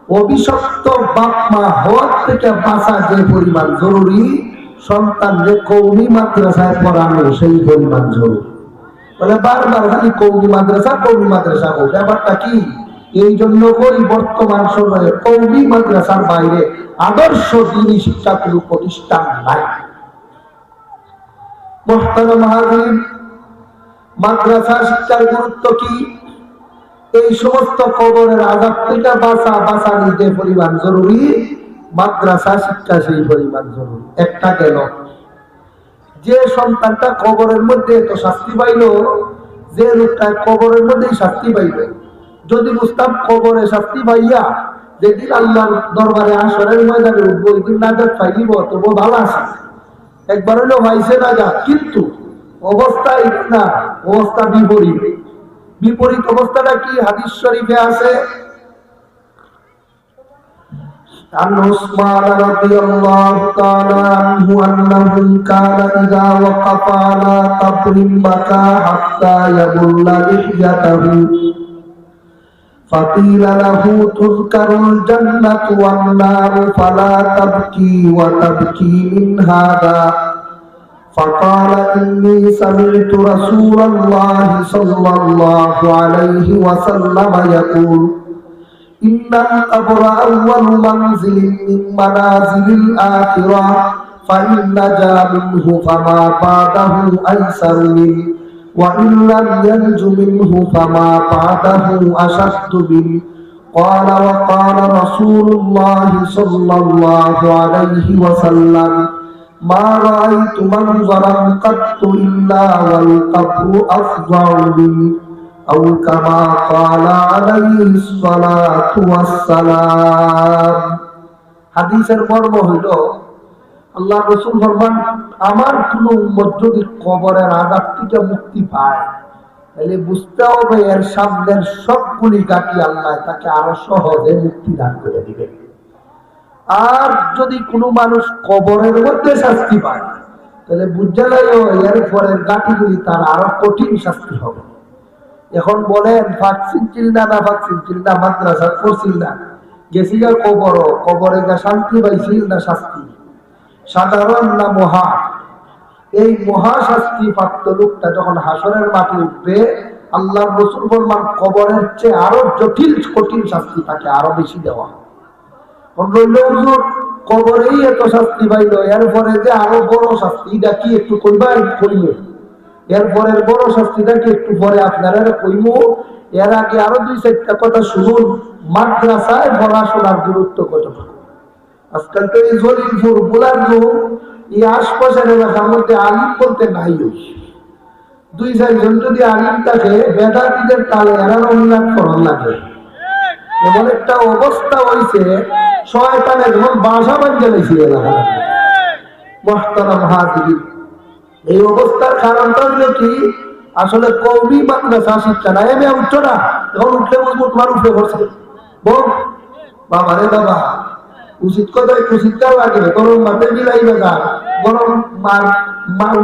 অভিশপ্ত বাপ মা হওয়ার থেকে বাঁচা যে পরিমাণ জরুরি, সন্তানকে কওমি মাদ্রাসায় পড়ানো সেই পরিমাণ জরুরি। বলে বারবার খালি কওমি মাদ্রাসা হোক, ব্যাপারটা কি? এই জন্য করি বর্তমান সময়ে কওমি মাদ্রাসার বাইরে আদর্শ দ্বীনি শিক্ষা কোনো প্রতিষ্ঠান নাই। মুহতারাম হাজির, মাদ্রাসা শিক্ষার গুরুত্ব কি? এই সমস্ত কবরের আযাব থেকে বাঁচানি যে পরিমাণ জরুরি, মাদ্রাসা শিক্ষা সেই পরিমাণ জরুরি। একটা গেল, যে সন্তানটা কবরের মধ্যে এত শাস্তি পাইল, যে লোকটা কবরের মধ্যেই শাস্তি পাইল, যদি বুঝতাম কবরে শাস্তি পাইয়া যেদিন আল্লাহর দরবারে হাশরের ময়দানে উঠবো, ওই দিন নাজাত পাইলিব, তবু ভালো আছে। একবার হইলো ভাইসে নাজাত, কিন্তু অবস্থা না, অবস্থা বিপরীত। বিপরীত অবস্থাটা কি? হাদিস শরীফে আছে, عن عثمان رضي الله تعالى عنه أنه كان إذا وقف على قبر بكى حتى يبل لحيته فقيل له تذكر الجنة والنار فلا تبكي وتبكي من هذا فقال إني سمعت رسول الله صلى الله عليه وسلم يقول إن القبر أول منزل من منازل الآخرة فإن نجا منه فما بعده أيسر منه وإن لم ينج منه فما بعده أشد منه قال وقال رسول الله صلى الله عليه وسلم ما رأيت منظرا قط إلا والقبر أفظع منه أو كما قال عليه الصلاة والسلام। হাদিসের মর্ম হইল, আল্লাহ রাসূল ফরমান, আমার কোন উম্মত যদি কবরের আযাব থেকে মুক্তি পায়, তাহলে বুঝতে হবে এর সামনের সবগুলি গাটি আল্লাহ তাকে আরো সহজে মুক্তি দান করে দিবেন। আর যদি কোনো মানুষ কবরের মধ্যে শাস্তি পায়, তাহলে বুঝতে লাগলো এর পরের গাটিগুলি তার আরো কঠিন শাস্তি হবে। এখন বলেন, ফাকসিন চিল না ফাকসিন চিল না, মাদ্রাসা করছিল না, গেছিগা কবরে গা শান্তি পাইছিল না শাস্তি, সাধারণ না মহা? এই মহা শাস্তি প্রাপ্ত লোকটা যখন হাসরের মাঠে উঠবে, আল্লাহর রাসূল ফরমান কবরের চেয়ে আরো জটিল কঠিন শাস্তি তাকে আরো বেশি দেওয়া। হুজুর কবরেই এত শাস্তি পাইল, এরপরে যে আরো বড় শাস্তি, এটা কি একটু কইবা? কইব। এরপরের বড় শাস্তিটা কি একটু পরে আপনারা কইব। এর আগে আরো 2-4টা কথা শুনুন, মাদ্রাসায় পড়াশোনার গুরুত্ব কতটুকু। আজকাল তো এই জলিলপুর বুলার এই আশপাশের এলাকার মধ্যে আলিম বলতে নাই। 2-4 জন যদি আলিম থাকে, বেদাতীদের তালে এরা রমজান করার লাগে। এমন একটা অবস্থা হয়েছে, শয়তানের যেমন বাসা বাঁধতে লেগেছে এলাকা। মুহতারাম হাজির, এই অবস্থার কারণটা হলো কি? আসলে কওমি মাদ্রাসা শিক্ষা নাই। আমি উঠছো না, এখন উঠলে বলবো তোমার উঠে পড়ছে বাবা রে বাবা, উচিত কথায় উচিতটা লাগে, গরম মাঠে মিলাইবে যা, গরম মার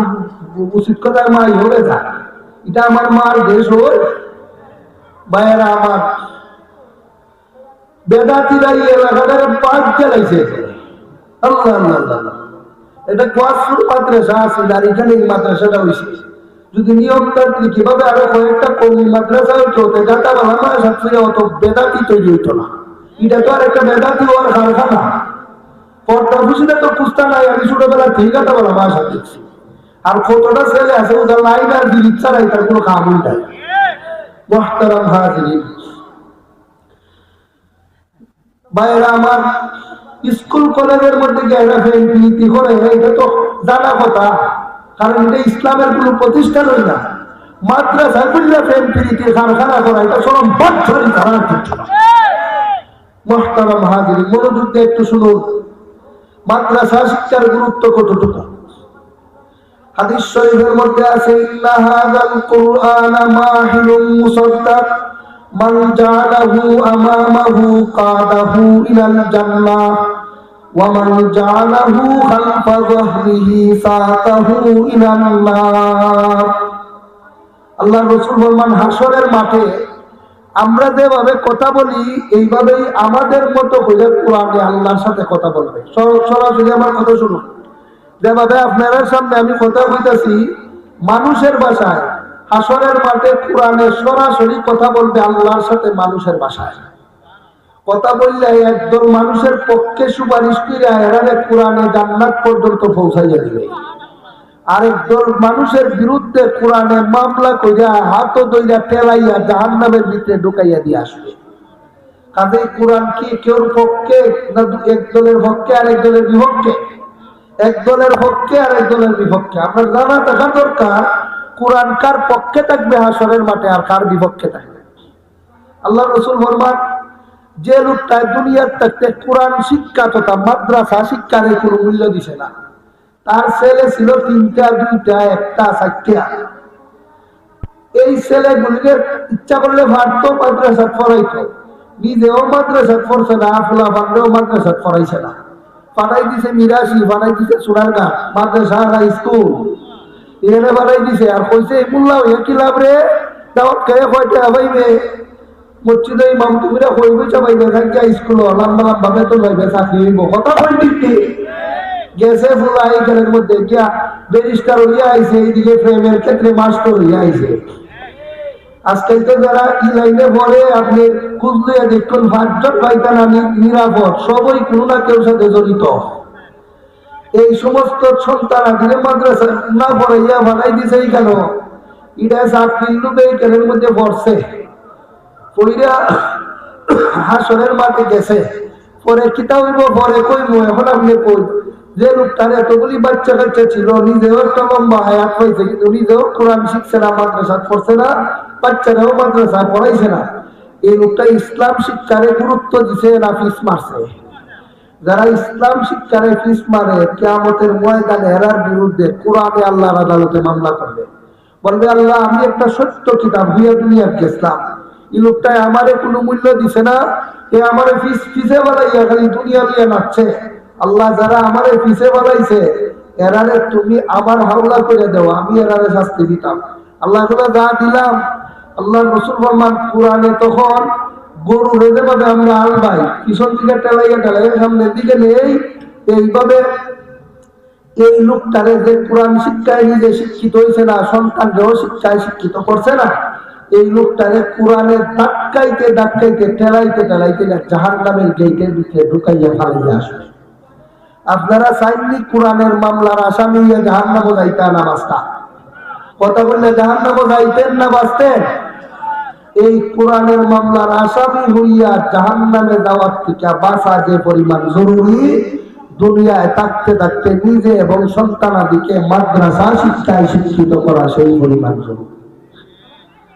উচিত কথায় মাই হবে যা। এটা আমার মার দেশ হয় ভাইয়েরা আমার। বেদাতিরা এই এলাকাটারে পাঁচ চালাইছে। আল্লাহ আল্লাহ আল্লাহ, এটা কোয়াসুর মাদ্রাসা আছে, আর এখানে এই মাদ্রাসাটা হয়েছে। যদি নিয়মতান্ত্রিক কিভাবে আরো কয়েকটা কওমি মাদ্রাসা হইতো, গাটা বালা মাস আসলে অত বেদাতি তৈরি হইতো না। এটা তো আর একটা বেদাতি হওয়ার কারখানা। পর্দা ফুসিটা তো পুস্তা নাই, আমি ছোটবেলা থেকে গাটা বালা মাস দেখছি। আর কতটা ছেলে আছে ওদের লাইন আর দিলিপ ছাড়াই তার কোনো কামই নাই। মুহতারাম হাজিরিন, ভাইরা আমার, স্কুল কলেজের মধ্যে নীতি করে এটা তো জানা কথা, কারণ এটা ইসলামের কোন প্রতিষ্ঠান হই না। মাদ্রাসা করলে প্রেম প্রীতির কারখানা করা, এটা সব বছরই ধারণা কিছু না। মুহতারাম হাজিরিন, মনোযোগ দিয়ে একটু শুনুন, মাদ্রাসা শিক্ষার গুরুত্ব কতটুকু। হাদিস শরীফের মধ্যে আছে, ইন্না হাযাল কুরআনা মাহিলুন মুসাদ্দাক মান জাআলাহু আমামাহু কাদাহু ইলাল জান্নাহ ওয়া মান জাআলাহু খালফা যহরিহি সাতাহু ইলান নার। আল্লাহর রাসূল ফরমান, হাসরের মাঠে আমরা যেভাবে কথা বলি এইভাবেই আমাদের মতো হইলে কোরআনে আল্লাহর সাথে কথা বলবে। সরাসরি আমার কথা শুনুন, যেভাবে আপনার সামনে আমি কথা বলতেছি মানুষের ভাষায়, হাসরের মাঠে কোরআনে সরাসরি কথা বলবে আল্লাহর সাথে মানুষের ভাষায়। কথা বললে একদল মানুষের পক্ষে সুপারিশ করে এরারে কোরআনে জান্নাত পর্যন্ত পৌঁছাইয়া দিবে, আরেকদল মানুষের বিরুদ্ধে কোরআনে মামলা কইরা হাত দইরা টেলাইয়া জাহান্নামের ভিতরে ঢুকাইয়া দিয়ে আসবে। কাজে কোরআন কি কেউর পক্ষে না একদলের পক্ষে আরেক দলের বিপক্ষে? একদলের পক্ষে আরেক দলের বিপক্ষে। আপনার জানা থাকা দরকার কোরআন কার পক্ষে থাকবে হাসরের মাঠে আর কার বিপক্ষে থাকবে। আল্লাহ রাসূল ফরমান, যে লোকটা দুনিয়ার থাকতে কোরআন শিক্ষা তথা মাদ্রাসা শিক্ষার কোনো মূল্য দিছে না, তার ছেলে ছিল 3টা 2টা 1টা 4টা, এই ছেলেগুলিকে ইচ্ছা করলে ভারত মাদ্রাসা পড়াইতো, নিজেও মাদ্রাসা পড়ছে না, ফুলা ফান্ডেও মাদ্রাসা পড়াইছে না, পাঠাই দিছে মিরাশি, পাঠাই দিছে সুরারঘাট মাদ্রাসা না স্কুল, এখানে পাঠাই দিছে। আর কইছে মোল্লা হইয়া কি লাভ রে, দাওয়াত খেয়ে কয়টা পাইবে, মসজিদে ইমাম তুমিরা কইবে চাইবে থাকি স্কুল লম্বা লম্বা বেতন হইবে, চাকরি হইব, কথা কই দিতে গেছে ফুলা এইখানের মধ্যে গিয়া ব্যারিস্টার হইয়া আইছে, এইদিকে প্রেমের ক্ষেত্রে মাস্টার হইয়া আইছে। আজকাল তো যারা ই লাইনে পড়ে আপনি খুঁজলে দেখুন 5 জন পাইতেন আমি নিরাপদ, সবই কোনো না কেউ সাথে জড়িত। এই সমস্ত সন্তান আদিরে মাদ্রাসা না পড়াইয়া বানাই দিছে কেন, এটা চাকরির লোকে এইখানের মধ্যে পড়ছে, পড়িয়া হাসরের মাঠে গেছে, পরে কিতা হইব পরে কইমু। এখন আপনি কই যে লোকটার এতগুলি বাচ্চা কাচ্চা ছিল, নিজেও একটা লম্বা হায়াত পাইছে, কিন্তু নিজেও কোরআন শিখছে না, মাদ্রাসা পড়ছে না, বাচ্চারাও মাদ্রাসা পড়াইছে না, এই লোকটা ইসলাম শিক্ষারে গুরুত্ব দিছে না ফিস মারছে? যারা ইসলাম শিক্ষারে ফিস মারে কিয়ামতের ময়দানে এরার বিরুদ্ধে কোরআনে আল্লাহর আদালতে মামলা করবে, বলবে আল্লাহ আমি একটা সত্য কিতাব হইয়া দুনিয়ার গেছিলাম, এই লোকটাই আমারে কোনো মূল্য দিছে না, এ আমারে ফিসে বানাইয়া খালি দুনিয়া নিয়ে নাচছে। আল্লাহ যারা আমারে ফিসে বানাইছে এরারে তুমি আমার হাওলা করে দেও, আমি এরারে শাস্তি দিতাম। আল্লাহ যা দিলাম, আল্লাহ রাসূল ফরমান কোরআনে তখন গরু রেজে পাবে আমরা আলবাই, পিছন দিকে টেলাইয়া টেলাইয়া সামনের দিকে নেই, এইভাবে এই লোকটারে যে কোরআন শিক্ষায় নিজে শিক্ষিত হয়েছে না, সন্তানকেও শিক্ষায় শিক্ষিত করছে না, এই লোকটারে কোরআনে ধাক্কাইতে ধাক্কাইতে টেলাইতে টেলাইতে জাহান্নামের গেটের ভিতরে ঢুকাইয়া ফালাইয়া আসবে। আপনারা চাইনি কোরআনের মামলার আসামি হইয়া জাহান্নামে যাইতেন না বাঁচতেন? কথা বললে জাহান্নামে যাইতেন না বাঁচতেন? এই কোরআনের মামলার আসামি হইয়া জাহান্নামে যাওয়ার থেকে বাঁচা যে পরিমাণ জরুরি, দুনিয়ায় থাকতে থাকতে নিজে এবং সন্তানাদিকে মাদ্রাসা শিক্ষায় শিক্ষিত করা সেই পরিমাণ জরুরি।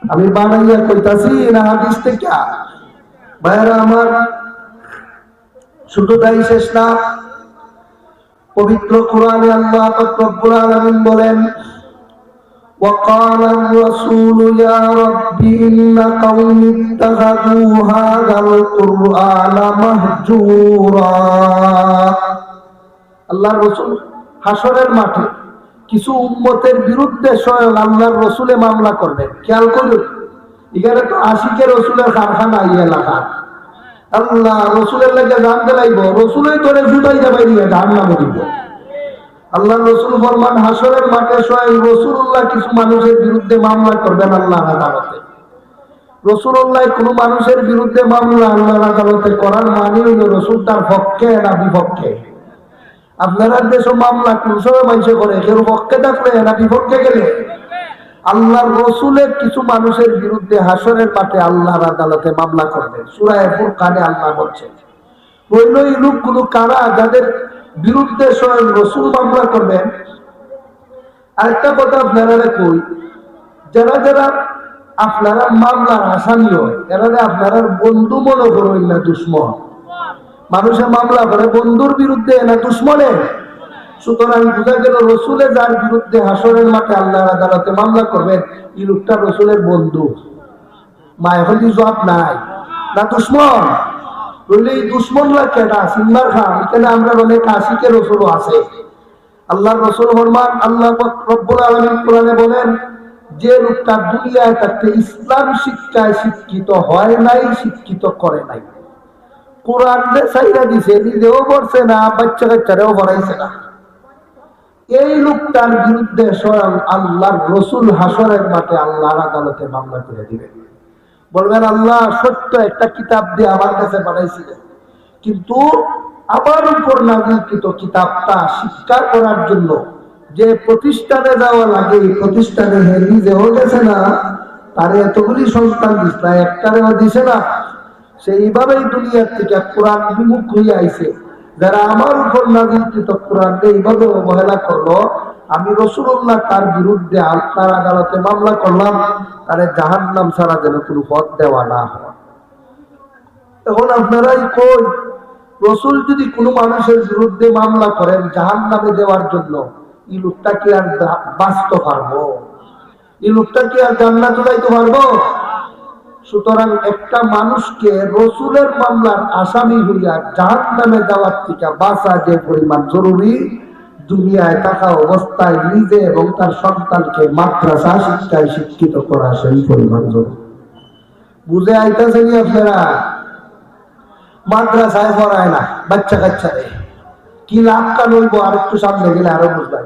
আমি বানাইয়া কইতাছি না হাদিস থেকে? ভাইরা আমার, শুধু তাই শেষ না, পবিত্র কোরআনে আল্লাহ পাক রব্বুল আলামিন বলেন, وقال الرسول يا رب إن قومي اتخذوا هذا القرآن مهجورا। আল্লাহর রাসূল হাসরের মাঠে কিছু উম্মতের বিরুদ্ধে স্বয়ং আল্লাহর রাসূলে মামলা করবেন। খেয়াল করুন, এখানে তো আশিকের রাসূলের কারখানা এই এলাকা। আল্লাহ রাসূলের লাগে জানতে লাগবে, রাসূলই তোরে জুতাই যাবে নিয়ে জাহান্নামে দিব। আল্লাহ রাসূল ফরমান হাসরের মাঠে স্বয়ং রাসূলুল্লাহ কিছু মানুষের বিরুদ্ধে মামলা করবেন আল্লাহর আদালতে। রাসূলুল্লাহ কোনো মানুষের বিরুদ্ধে মামলা আল্লাহর আদালতে করার মানে হলো রাসূল তার পক্ষে না বিপক্ষে। আপনারা দেশে মামলা কোন সময় মানুষ করে, কেউ পক্ষে থাকলে না বিপক্ষে গেলে? আল্লাহর রাসূলের কিছু মানুষের বিরুদ্ধে হাসরের মাঠে আল্লাহর আদালতে মামলা করবেন। সূরা ফুরকানে আল্লাহ বলছেন, ওই লোকগুলো কারা যাদের বিরুদ্ধে স্বয়ং রাসূল মামলা করবেন? আরেকটা কথা আপনারা কই, যারা যারা আপনারা মামলার আসামি হয় এরা আপনারা বন্ধু মনে করেন না দুশ্মন? মানুষে মামলা করে বন্ধুর বিরুদ্ধে না দুশ্মনে? সুতরাং বোঝা গেল রাসূলে যার বিরুদ্ধে হাসরের মাঠে আল্লাহর আদালতে মামলা করবেন এই লোকটা রাসূলের বন্ধু। মায় হলি জবাব নাই না দুশ্মন? বললে এই দুশ্মনরা কেটা সিম্বার খান, এখানে আমরা অনেক আশিকের রাসূল আছে। আল্লাহর রাসূল ফরমান, আল্লাহ রব্বুল আলামিন কোরআনে বলেন, যে লোকটা দুনিয়ায় থাকতে ইসলাম শিক্ষায় শিক্ষিত হয় নাই, শিক্ষিত করে নাই, কোরআন চাইরা দিছে, নিজেও পড়ছে না, বাচ্চা কাচ্চারেও পড়াইছে না, এই লোকটার বিরুদ্ধে স্বয়ং আল্লাহর রসুল হাসরের মাঠে আল্লাহর আদালতে মামলা করে দিবেন। বলবেন, আল্লাহ সত্য একটা কিতাব দিয়ে আমার কাছে পাঠাইছিলেন, কিন্তু আমার উপর নাযিলকৃত কিতাবটা শিক্ষা করার জন্য যে প্রতিষ্ঠানে যাওয়া লাগে, এই প্রতিষ্ঠানে নিজেও গেছে না, তার এতগুলি সন্তান দিস না, একটারেও দিছে না, সেইভাবেই দুনিয়ার থেকে কোরআন বিমুখ হয়ে আইছে। যারা আমার উপর নাযিলকৃত কোরআন এইভাবে অবহেলা করলো, আমি রাসূলুল্লাহ তার বিরুদ্ধে আল্লাহর আদালতে মামলা করলাম, তারে জাহান্নাম ছাড়া যেন কোনো পথ দেওয়া না হয়। এখন আপনারাই কই, রাসূল যদি কোনো মানুষের বিরুদ্ধে মামলা করেন জাহান্নামে দেওয়ার জন্য, এই লোকটা কি আর বাঁচতে পারবো? এই লোকটা কি আর জান্নাতে যাইতে পারবো? সুতরাং একটা মানুষকে রাসূলের মামলার আসামি হইয়া জাহান্নামে যাওয়ার থেকে বাঁচা যে পরিমাণ জরুরি, দুনিয়ায় থাকা অবস্থায় নিজে এবং তার সন্তানকে মাদ্রাসা শিক্ষায় শিক্ষিত করা সেই পরিমাণ জরুরি। বুঝে আইতেছেন আপনারা? মাদ্রাসায় পড়ায় না বাচ্চা কাচ্চারে, কি লাভ কান হইব? আর একটু সামনে গেলে আরো বুঝবেন।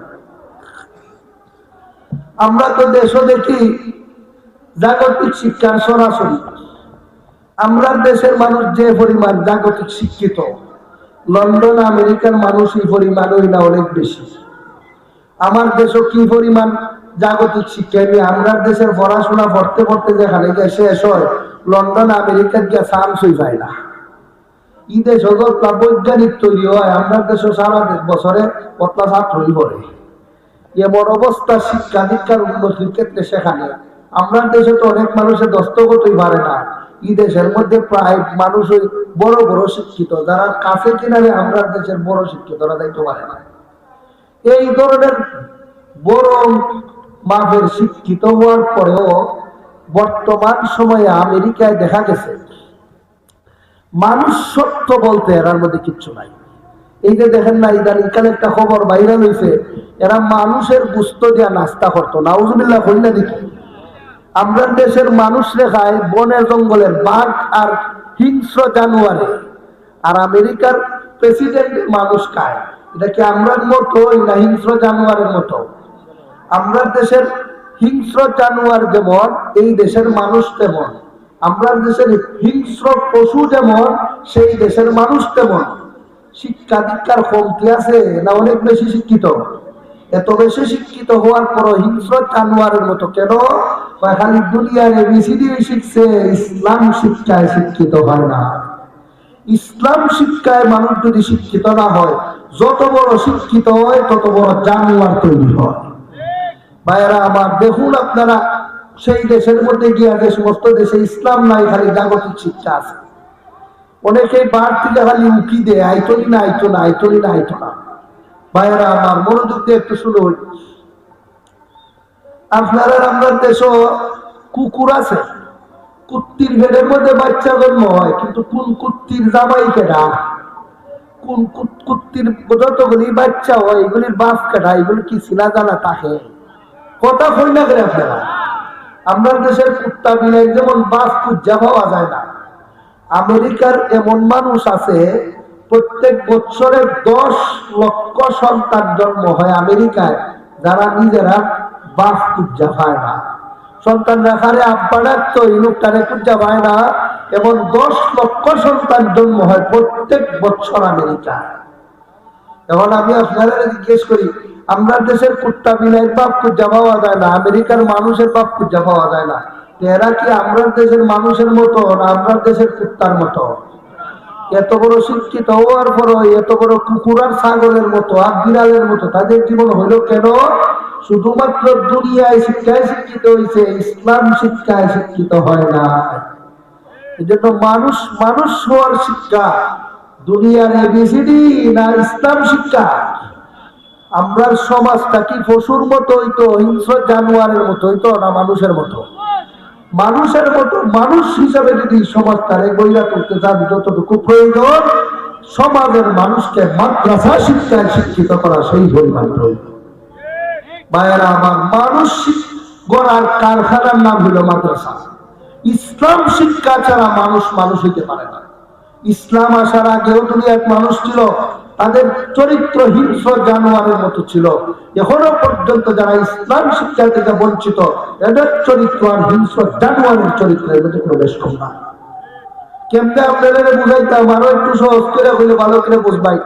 আমরা তো দেশও দেখি জাগতিক শিক্ষার সরাসরি, আমরা দেশের মানুষ যে পরিমাণ জাগতিক শিক্ষিত, লন্ডন আমেরিকার মানুষ এই পরিমাণ হই না, অনেক বেশি। আমার দেশও কি পরিমাণ জাগতিক শিক্ষা নিয়ে, আমরা দেশের পড়াশোনা পড়তে পড়তে যেখানে গিয়ে শেষ হয়, লন্ডন আমেরিকার গিয়ে চান্সই পায় না। ই দেশ বৈজ্ঞানিক তৈরি হয়, আমরা দেশও সারা বছরে কতলা ছাত্রই পড়ে। এমন অবস্থা শিক্ষা দীক্ষার উন্নতির ক্ষেত্রে সেখানে আমরা দেশে তো অনেক মানুষের দস্তগতই পারে না। এই দেশের মধ্যে প্রায় মানুষই বড় বড় শিক্ষিত, যারা কাছে কিনারে আমরা দেশের বড় শিক্ষিতরা যাইতে পারে না। এই ধরনের বড় মাপের শিক্ষিত হওয়ার পরেও বর্তমান সময়ে আমেরিকায় দেখা গেছে মানুষ সত্য বলতে এরার মধ্যে কিচ্ছু নাই। এই যে দেখেন না, ইদানিংকালে একটা খবর ভাইরাল হয়েছে, এরা মানুষের গুস্ত দিয়া নাস্তা করতো, নাউজুবিল্লাহ কইনা দেখি। আমরা দেশের মানুষ রেখায় বনের জঙ্গলের বাঘ আর হিংস্র জানুয়ারে, আর আমেরিকার প্রেসিডেন্ট মানুষ খায়। এটা কি আমরার মতো না হিংস্র জানুয়ারের মতো? আমরা দেশের হিংস্র জানুয়ার যেমন, এই দেশের মানুষ তেমন। আমরা দেশের হিংস্র পশু যেমন, সেই দেশের মানুষ তেমন। শিক্ষা দীক্ষার কমতি আছে না অনেক বেশি শিক্ষিত? এত বেশি শিক্ষিত হওয়ার পর হিংস্র জানোয়ারের মতো কেন? খালি দুনিয়ার এবিসিডি শিখছে, ইসলাম শিক্ষায় শিক্ষিত হয় না। ইসলাম শিক্ষায় মানুষ যদি শিক্ষিত না হয়, যত বড় শিক্ষিত হয় তত বড় জানোয়ার তৈরি হয়। ভাইয়েরা আমার, দেখুন আপনারা সেই দেশের মধ্যে গিয়া, যে সমস্ত দেশে ইসলাম নাই, খালি জাগতিক শিক্ষা আছে, অনেকেই বার থেকে খালি উকি দেয়, আইতলি না আইতো না, আইতলি না আইতো না। ভাইয়েরা আমার, মনোযোগ দিয়ে একটু শুনুন। আপনারা আপনার দেশও কুকুর আছে, কুত্তির ভেড়ের মধ্যে বাচ্চা জন্ম হয়, কিন্তু কোন কুত্তির জামাই কেডা, কোন কুত্তির যতগুলি বাচ্চা হয় এগুলির বাপ কেডা, এগুলি কি চিনা জানা তাকে কথা কই না করে আপনারা? আপনার দেশের কুত্তা বিলাই যেমন বাপ খুঁজা পাওয়া যায় না, আমেরিকার এমন মানুষ আছে প্রত্যেক বছরে 10 লক্ষ সন্তান জন্ম হয় আমেরিকায়, যারা নিজেরা বাপ খুঁজা পায় না। সন্তান রাখারে আব্বা ডাকতো, এই লোকটারে খুঁজা পায় না। এবং 10 লক্ষ সন্তান জন্ম হয় প্রত্যেক বছর আমেরিকায়। এখন আমি আপনারা জিজ্ঞেস করি, আমরা দেশের কুত্তা বিলাইয়ের বাপ খুঁজা পাওয়া যায় না, আমেরিকার মানুষের বাপ খুঁজা পাওয়া যায় না, এরা কি আমরা দেশের মানুষের মতো না আমরা দেশের কুত্তার মতো? এত বড় শিক্ষিত হওয়ার পরও এত বড় কুকুর আর ছাগলের মতো আর বিড়ালের মতো তাদের জীবন হইল কেন? শুধুমাত্র দুনিয়ায় শিক্ষায় শিক্ষিত হয়েছে, ইসলাম শিক্ষায় শিক্ষিত হয় না। এই জন্য মানুষ মানুষ হওয়ার শিক্ষা দুনিয়ার এবিসিডি না ইসলাম শিক্ষা? আমরা সমাজটা কি পশুর মতো হইতো, হিংস্র জানোয়ারের মতো হইতো না মানুষের মতো? মানুষের মতো মানুষ হিসাবে যদি সমাজটারে গইরা তুলতে চান, যতটুকু প্রয়োজন সমাজের মানুষকে মাদ্রাসা শিক্ষায় শিক্ষিত করা সেই পরিমাণ প্রয়োজন। ভাইয়েরা আমার, মানুষ গড়ার কারখানার নাম হলো মাদ্রাসা। ইসলাম শিক্ষা ছাড়া মানুষ মানুষ হইতে পারে না। ইসলাম আসার আগেও দুনিয়ার মানুষ ছিল, তাদের চরিত্র হিংস্র জানোয়ারের মতো ছিল। এখনো পর্যন্ত যারা ইসলাম শিক্ষা থেকে বঞ্চিত, এদের চরিত্র আর হিংস্র জানোয়ারের চরিত্রের মধ্যে প্রবেশ কম না। কেমনে আপনাদের বুঝাইতাম, আরো একটু সহজ করে হইলে ভালো করে বুঝবাই।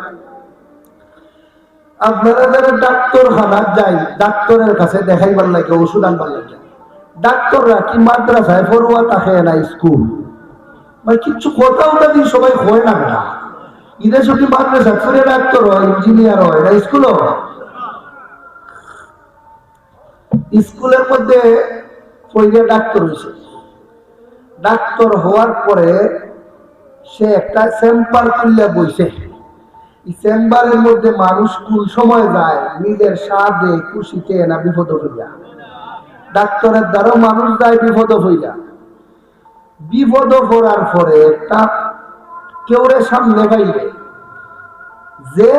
আপনারা যারা ডাক্তারখানা যাই, ডাক্তারের কাছে দেখাইবার লাগে, ওষুধ আনবার লাগে, ডাক্তাররা কি মাদ্রাসায় পড়ুয়া থাকে না স্কুল? মানে কিছু কথা ওটা দিয়ে সবাই হয় না না। ইদের শুধু মাদ্রাসা পড়ে ডাক্তার হয়, ইঞ্জিনিয়ার হয় না, স্কুলও স্কুলের মধ্যে পড়ে ডাক্তার হয়েছে। ডাক্তার হওয়ার পরে সে একটা চেম্বার খুললে বইছে। এই চেম্বারের মধ্যে মানুষ কোন সময় যায় নিজের স্বাদে খুশিতে না বিপদ হইয়া। ডাক্তারের দ্বারাও মানুষ যায় বিপদ হইয়া। বিপদ পড়ার পরে একটা কেউরে সামনে পাইলে, যে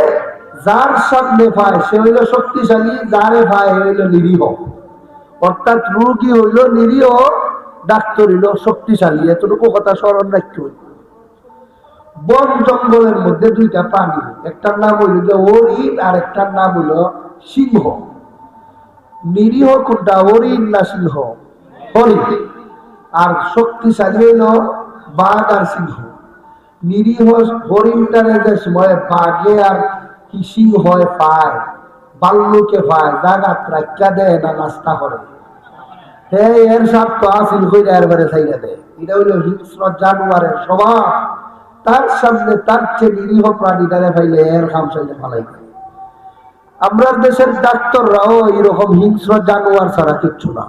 যার সামনে পায় সে হইল শক্তিশালী, যারে পায় হইল নিরীহ। অর্থাৎ রোগী হইল নিরীহ, ডাক্তার হইল শক্তিশালী। এতটুকু কথা স্মরণ রাখতে হইল। বন জঙ্গলের মধ্যে দুইটা প্রাণী, একটার নাম হইল যে হরিণ আর একটার নাম হইল সিংহ। নিরীহ কোনটা, হরিণ না সিংহ? হরিণ। আর শক্তিশালী হইল বাঘ আর সিংহ। নিরীহ হরিণটারে যে সময় বাঘে আর কি সিংহ পায়, বাল্যকে পায়, জাগাত রাখা দেয় না নাস্তা করে, হ্যাঁ এর স্বার্থ হাসিল করে এরবারে ছাইড়া দেয়। এটা হইল হিংস্র জানোয়ারের স্বভাব। তার সামনে তার চেয়ে নিরীহ প্রাণীটারে পাইলে এর খাম চাইলে ফালাই দেয়। আমরা দেশের ডাক্তাররাও এরকম হিংস্র জানোয়ার ছাড়া কিচ্ছু না।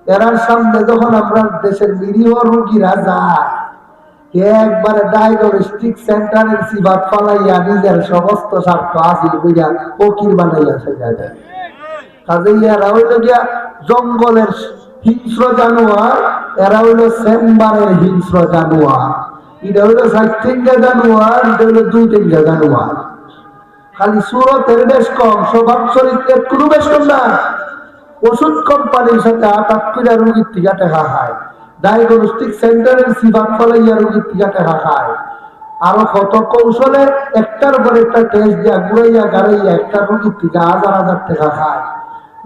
এরার সামনে যখন আমরা দেশের নিরীহ রোগীরা যায়, একবারে ডায়াগনস্টিক সেন্টারের সিবাত ফালাইয়া নিজের সমস্ত স্বার্থ হাসিল করিয়া ফকির বানাইয়া সেটা দেয়। কাজেই এরা হইল গিয়া জঙ্গলের হিংস্র জানোয়ার, এরা হইল চেম্বারের হিংস্র জানোয়ার। এটা হইল 4 জানোয়ার, এটা হইল 2 জানোয়ার। খালি সুরতের বেশ কম, স্বভাব চরিত্রের কোনো বেশ কম না। ওষুধ কোম্পানির সাথে আটাক করে রোগীর টিকা টেকা খায়, ডায়াগনস্টিক সেন্টারের সিবাত ফলাইয়া রোগীর টিকা টেকা খায়। আরো কত কৌশলে একটার পর একটা টেস্ট দিয়া ঘুরাইয়া গাড়াইয়া একটা রোগীর টিকা হাজার হাজার টাকা খায়।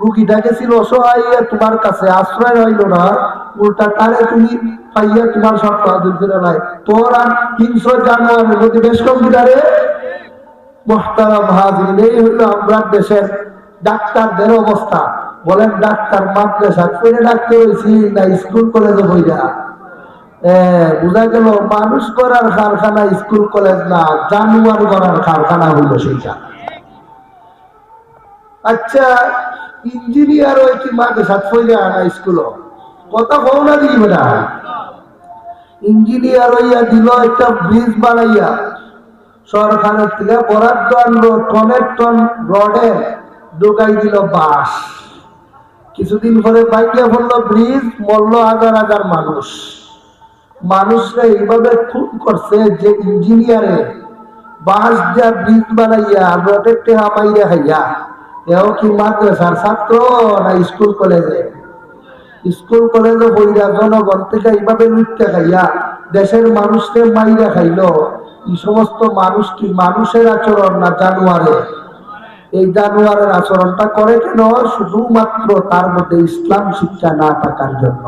রুগীটাকে ছিল অসহায়, তোমার কাছে আশ্রয় রইল না, উল্টা তারে তুমি পাইয়া তোমার সব কাজুর করে নাই। তোর আর হিংস্র জানোয়ারের মধ্যে বেশ কম গিটারে। মুহতারাম হাজিরিন, এই হইল আমরা দেশের ডাক্তারদের অবস্থা। বলেন ডাক্তার মাদ্রাসা পড়ে ডাক্তার হয়েছি না স্কুল কলেজে বইরা? বুঝা গেল মানুষ করার কারখানা স্কুল কলেজ না, জানোয়ার করার কারখানা হইল সেইটা। আচ্ছা, ইঞ্জিনিয়ার ওই কি মাদ্রাসা পড়ে না স্কুল? কথা কও না দিই বেটা। ইঞ্জিনিয়ার হইয়া দিল একটা ব্রিজ বানাইয়া, সরকারের থেকে বরাদ্দ আনলো, টনের টন রডে ঢুকাই দিল বাঁশ। কিছুদিন পরে বাইকে পড়লো ব্রিজ, মরল হাজার হাজার মানুষ। মানুষরা এইভাবে খুন করছে যে ইঞ্জিনিয়ারে বাঁশ দিয়া ব্রিজ বানাইয়া রডের টেহা মাইরে খাইয়া। এও কি মাদ্রাসার ছাত্র না স্কুল কলেজে? স্কুল কলেজে বইরা জনগণ থেকে এইভাবে লুটতে খাইয়া দেশের মানুষকে মাইরা খাইলো। এই সমস্ত মানুষ কি মানুষের আচরণ না জানোয়ারে? এই জানোয়ারের আচরণটা করে কেন? শুধুমাত্র তার মধ্যে ইসলাম শিক্ষা না থাকার জন্য।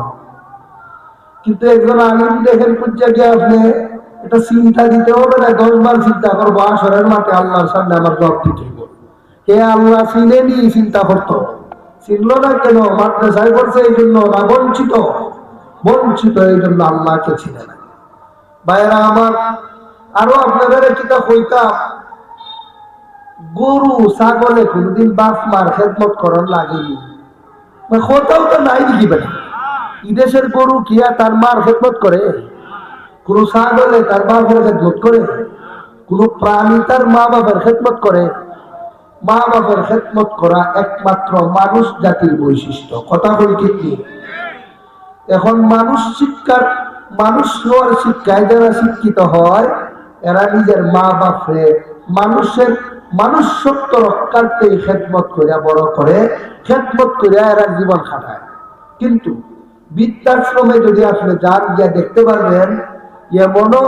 কিন্তু একজন আলিম দেখেন খুঁজে গিয়ে আপনি এটা চিন্তা দিতে হবে না, 10 বার চিন্তা করবো আসরের মাঠে আল্লাহর সামনে আমার জবাব দিতে হবে। হে আল্লাহ চিনেনি চিন্তা করতো, চিনল না কেন? মাদ্রাসায় পড়ছে এই জন্য না, বঞ্চিত বঞ্চিত এই জন্য আল্লাহকে চিনে না। ভাইরা আমার, আরো আপনাদের কিতা কইতাম, গরু ছাগলে কোনদিন বাপ মার খেদমত করার লাগেনি। কোথাও তো নাই দেখি বেটা। বিদেশের গরু কিয়া তার মার খেদমত করে? কোন ছাগলে তার বাপের খেদমত করে? কোন প্রাণী তার মা বাপের খেদমত করে? মা বাপের খেদমত করা একমাত্র মানুষ জাতির বৈশিষ্ট্য। কথা বলি ঠিক নেই? এখন মানুষ শিক্ষার, মানুষ হওয়ার শিক্ষায় যারা শিক্ষিত হয়, এরা নিজের মা বাপরে মানুষের মানুষত্ব রক্ষার্থে খেদমত করিয়া বড় করে, খেদমত করিয়া এরা জীবন খাটায়। কিন্তু বৃদ্ধাশ্রমে যদি আসলে যান, গিয়ে দেখতে পারবেন এমনও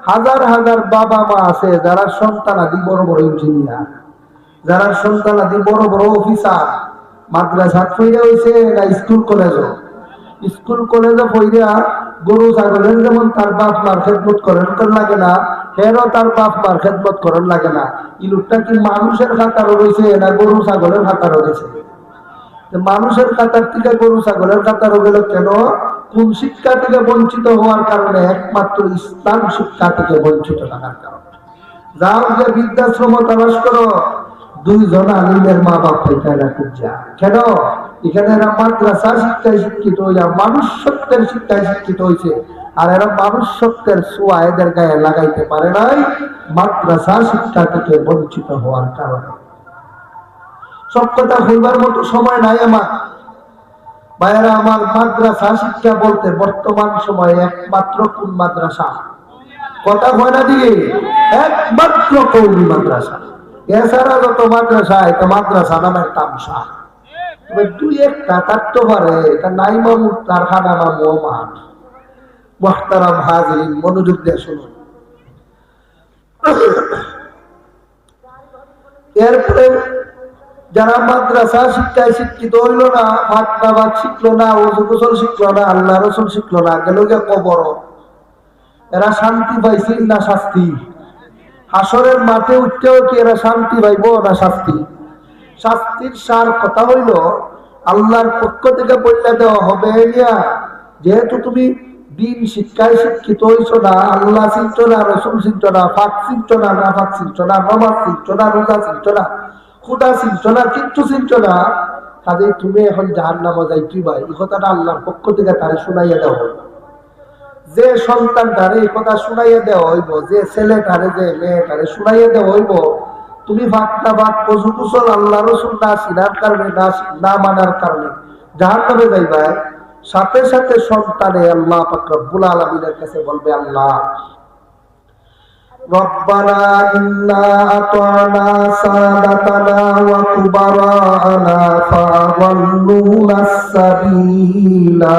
হাজার হাজার বাবা মা আছে যারা সন্তানাদি বড় বড় ইঞ্জিনিয়ার, যারা সন্তানাদি বড় বড় অফিসার, মাদ্রাসা পড়ে হয়েছে না স্কুল কলেজও, স্কুল কলেজে পড়িয়া গরু ছাগলের যেমন তার বাপ মার খেদমত করেন লাগে না, হেরও তার বাপ মার খেদমত করেন লাগে না। এই লোকটা কি মানুষের খাতারও রয়েছে না গরু ছাগলের খাতারও রয়েছে? মানুষের খাতার থেকে গরু ছাগলের খাতারও গেল কেন? কোন শিক্ষা থেকে বঞ্চিত হওয়ার কারণে? একমাত্র ইসলাম শিক্ষা থেকে বঞ্চিত থাকার কারণে। যাও যে বৃদ্ধাশ্রম তালাশ করো, 2 জন আলিমের মা বাপ এরা খুঁজা কেন? এখানে এরা মাদ্রাসা শিক্ষায় শিক্ষিত হইয়া মানুষ সত্যের শিক্ষায় শিক্ষিত হয়েছে, আর এরা মানুষ সত্যের ছোঁয়া এদের গায়ে লাগাইতে পারে নাই মাদ্রাসা শিক্ষা থেকে বঞ্চিত হওয়ার কারণে। সব কথা হইবার মতো সময় নাই আমার ভাইয়েরা। আমার মাদ্রাসা শিক্ষা বলতে বর্তমান সময়ে একমাত্র কোন মাদ্রাসা? কথা হয় না দিকে, একমাত্র কৌমি মাদ্রাসা। এছাড়া যত মাদ্রাসা, এটা মাদ্রাসা নামের তামসা। তবে 2-1টা থাকতে পারে, এটা নাই মামুর কারখানা না মোহাম্মদ। মুহতারাম হাজিরিন, মনোযোগ দিয়ে শুনুন। এরপরে যারা মাদ্রাসা শিক্ষায় শিক্ষিত হইল না, ভাত নামাজ শিখলো না, ওযু গোসল শিখলো না, আল্লাহ রসুল শিখলো না, গেল গে কবর। এরা শান্তি পাইছিল না শাস্তি? হাসরের মাঠে উঠতেও কি এরা শান্তি পাইব না শাস্তি? শাস্তির সার কথা হইল আল্লাহর পক্ষ থেকে বললে দেওয়া হবে, যেহেতু তুমি দিন শিক্ষায় শিক্ষিত হইছ না, আল্লাহ চিনছ না, রসুল চিনছ না, ফাঁক চিনছ না, না ফাঁক চিনছ না, নামাজ চিনছ না, রোজা চিনছ না, খুদা চিনছ না, কিচ্ছু চিনছ না, কাজে তুমি এখন জাহান্নামে যাইতেই ভাই। এই কথাটা আল্লাহর পক্ষ থেকে তারে শুনাইয়া দেওয়া হইব। যে সন্তানটারে এই কথা শুনাইয়া দেওয়া হইব, যে ছেলেটারে যে মেয়েটারে শুনাইয়া দেওয়া হইব, তুমি ভাত না ভাত ওযু গোসল আল্লাহ রসুল না চিনার কারণে, না মানার কারণে জাহান্নামে যাইবা, সাথে সাথে সন্তানে আল্লাহ পাক রব্বুল আলামিনের কাছে বলবে, আল্লাহ রব্বানা ইন্না আতানা সাদাতানা ওয়া কুবারানা ফাআযাল্লুনা সাবিলা।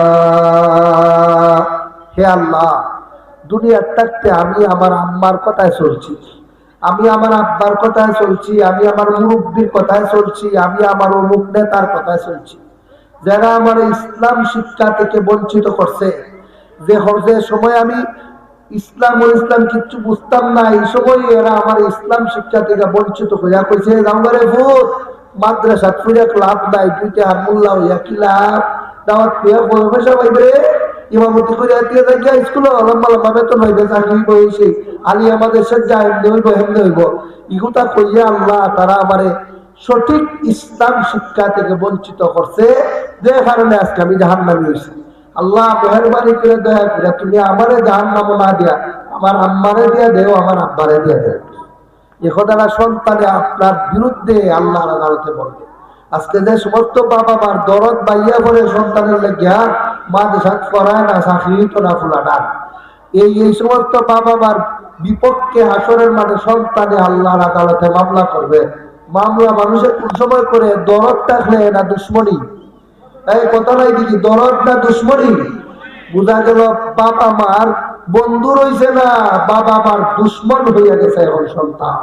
হে আল্লাহ, দুনিয়ার থাকতে আমি আমার আম্মার কথায় চলছি, আমি আমার আব্বার কথায় চলছি, আমি আমার মুরব্বীর কথায় চলছি, আমি আমার অমুক নেতার কথায় চলছি, যারা আমার ইসলাম শিক্ষা থেকে বঞ্চিত করছে। যে সময় আমি ইসলাম ও ইসলাম কিচ্ছু বুঝতাম না, এই সময় এরা আমার ইসলাম শিক্ষা থেকে বঞ্চিত করিয়া কইছে, গাঙ্গারে ভূত মাদ্রাসা ফিরে লাভ নাই, 2টা হারমুল্লাহ হইয়া কি লাভ? দাওয়াত পেয়ে পয়সা পাইবে, ইমামতি করে দিয়ে থাকে স্কুলে লম্বা লম্বা বেতন হইবে, চাকরি বইছে, আলী আমাদের সজ্জা হেমদে হইব, হেমদে হইব। ইগুতা কইয়া আল্লাহ তারা আমারে সঠিক ইসলাম শিক্ষা থেকে বঞ্চিত করছে, যে কারণে আজকে আমি জাহান্নামী হয়েছি। আল্লাহ মেহরবানি করে দয়া করে তুমি আমারে জাহান্নাম না দিয়া আমার আম্মারে দিয়া দেও, আমার আব্বারে দিয়া দেও। এ কথাটা সন্তানে আপনার বিরুদ্ধে আল্লাহর আদালতে বলবে। আজকে যে সমস্ত বাবা মার দরদ বাইয়া করে সন্তানের লাগিয়া মাদ্রাসা করায় না, চাকরি তো না ফুলাটা, এই সমস্ত বাবা মার বিপক্ষে হাসরের মাঠে সন্তানে আল্লাহর আদালতে মামলা করবে। মামলা মানুষের কোন সময় করে? দরদ থাকলে না দুশ্মনী? এই কথা নাই দেখি, দরদ না দুশ্মনী? বোঝা গেল বাবা মার বন্ধু রইছে না, বাবা মার দুশ্মন হইয়া গেছে এখন সন্তান।